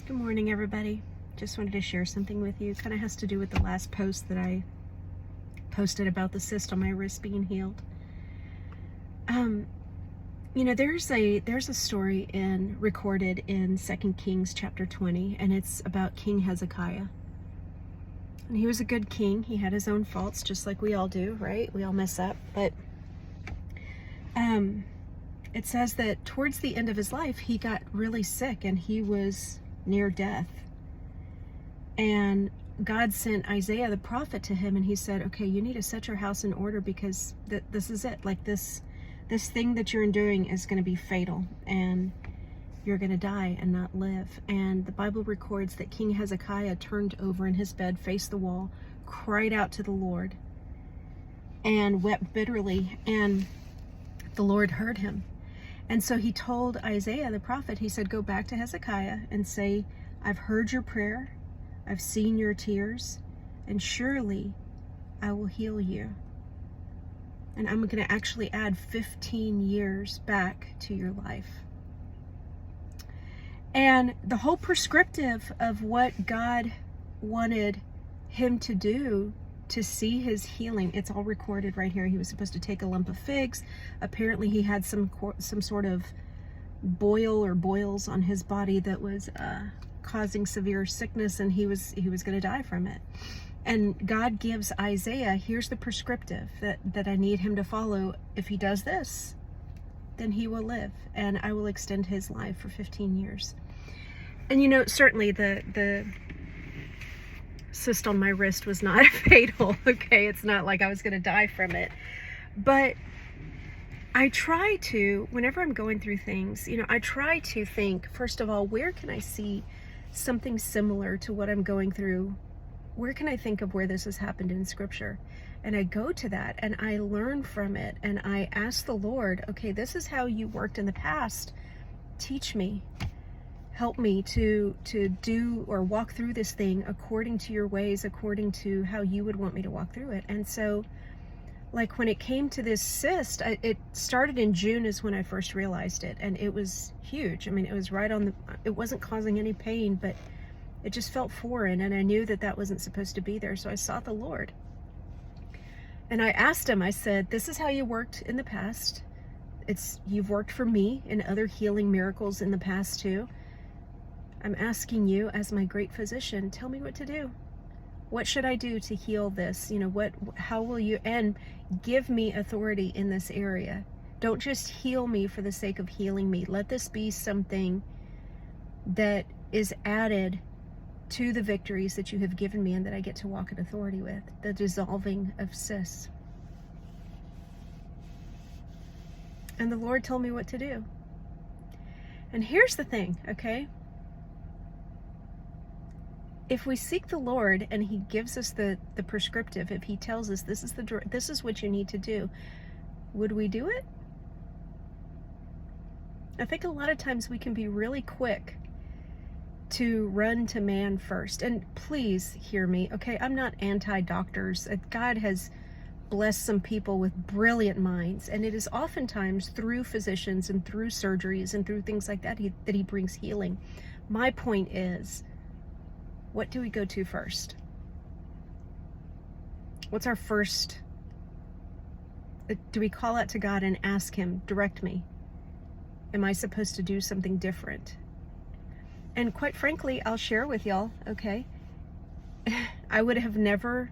Good morning, everybody. Just wanted to share something with you. It kind of has to do with the last post that I posted about the cyst on my wrist being healed. There's a story recorded in 2 Kings chapter 20, and it's about King Hezekiah. And he was a good king. He had his own faults, just like we all do, right? We all mess up. But it says that towards the end of his life, he got really sick and he was near death. And God sent Isaiah the prophet to him, and he said, okay, you need to set your house in order because this is it. Like this thing that you're enduring is going to be fatal, and you're going to die and not live. And the Bible records that King Hezekiah turned over in his bed, faced the wall, cried out to the Lord, and wept bitterly, and the Lord heard him. And so he told Isaiah the prophet, he said, go back to Hezekiah and say, I've heard your prayer, I've seen your tears, and surely I will heal you. And I'm going to actually add 15 years back to your life. And the whole prescriptive of what God wanted him to do to see his healing, it's all recorded right here. He was supposed to take a lump of figs. Apparently he had some sort of boil or boils on his body that was causing severe sickness, and he was going to die from it. And God gives Isaiah, here's the prescriptive that I need him to follow. If he does this, then he will live, and I will extend his life for 15 years. And certainly the cyst on my wrist was not fatal, okay? It's not like I was going to die from it. But I try to, whenever I'm going through things, I try to think, first of all, where can I see something similar to what I'm going through? Where can I think of where this has happened in Scripture? And I go to that and I learn from it, and I ask the Lord, okay, this is how you worked in the past. Teach me. Help me to do or walk through this thing according to your ways, according to how you would want me to walk through it. And so, like when it came to this cyst, it started in June is when I first realized it, and it was huge. I mean, it was right on it wasn't causing any pain, but it just felt foreign, and I knew that wasn't supposed to be there. So I sought the Lord. And I asked him, I said, this is how you worked in the past. You've worked for me in other healing miracles in the past too. I'm asking you as my great physician, tell me what to do. What should I do to heal this? How will you, and give me authority in this area. Don't just heal me for the sake of healing me. Let this be something that is added to the victories that you have given me and that I get to walk in authority with, the dissolving of cysts. And the Lord told me what to do. And here's the thing, okay? If we seek the Lord and he gives us the prescriptive, if he tells us this is what you need to do, would we do it? I think a lot of times we can be really quick to run to man first. And please hear me, okay? I'm not anti-doctors. God has blessed some people with brilliant minds, and it is oftentimes through physicians and through surgeries and through things like that that he brings healing. My point is, what do we go to first? What's our first? Do we call out to God and ask him, direct me? Am I supposed to do something different? And quite frankly, I'll share with y'all, okay? I never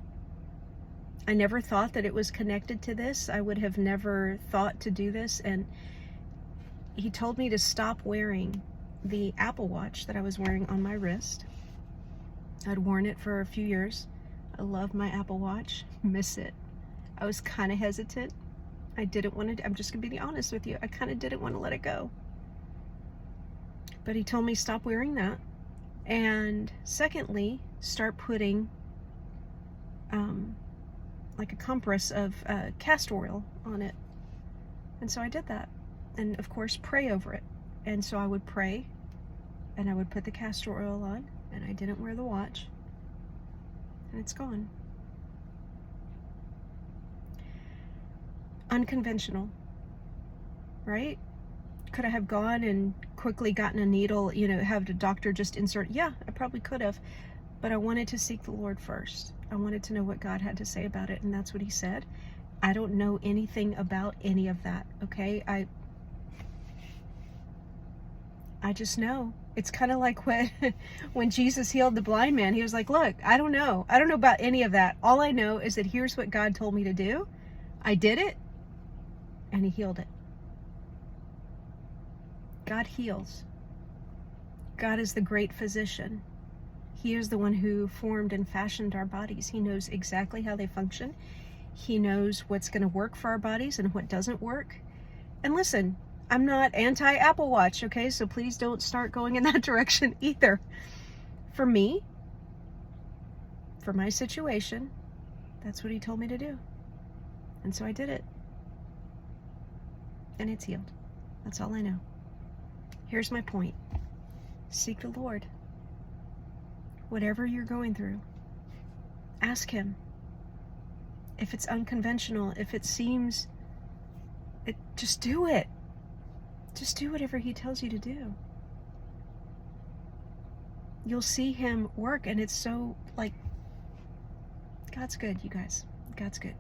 thought that it was connected to this. I would have never thought to do this. And he told me to stop wearing the Apple Watch that I was wearing on my wrist. I'd worn it for a few years. I love my Apple Watch, miss it. I was kind of hesitant. I didn't want to, I'm just gonna be honest with you. I kind of didn't want to let it go. But he told me stop wearing that. And secondly, start putting like a compress of castor oil on it. And so I did that. And of course, pray over it. And so I would pray and I would put the castor oil on, and I didn't wear the watch, and it's gone. Unconventional, right? Could I have gone and quickly gotten a needle, have the doctor just insert? Yeah, I probably could have. But I wanted to seek the Lord first. I wanted to know what God had to say about it, and that's what he said. I don't know anything about any of that, okay? I just know. It's kind of like when Jesus healed the blind man. He was like, look, I don't know. I don't know about any of that. All I know is that here's what God told me to do. I did it, and he healed it. God heals. God is the great physician. He is the one who formed and fashioned our bodies. He knows exactly how they function. He knows what's going to work for our bodies and what doesn't work. And listen, I'm not anti-Apple Watch, okay? So please don't start going in that direction either. For me, for my situation, that's what he told me to do. And so I did it. And it's healed. That's all I know. Here's my point. Seek the Lord. Whatever you're going through, ask him. If it's unconventional, if it seems, just do it. Just do whatever he tells you to do. You'll see him work, and it's so, God's good, you guys. God's good.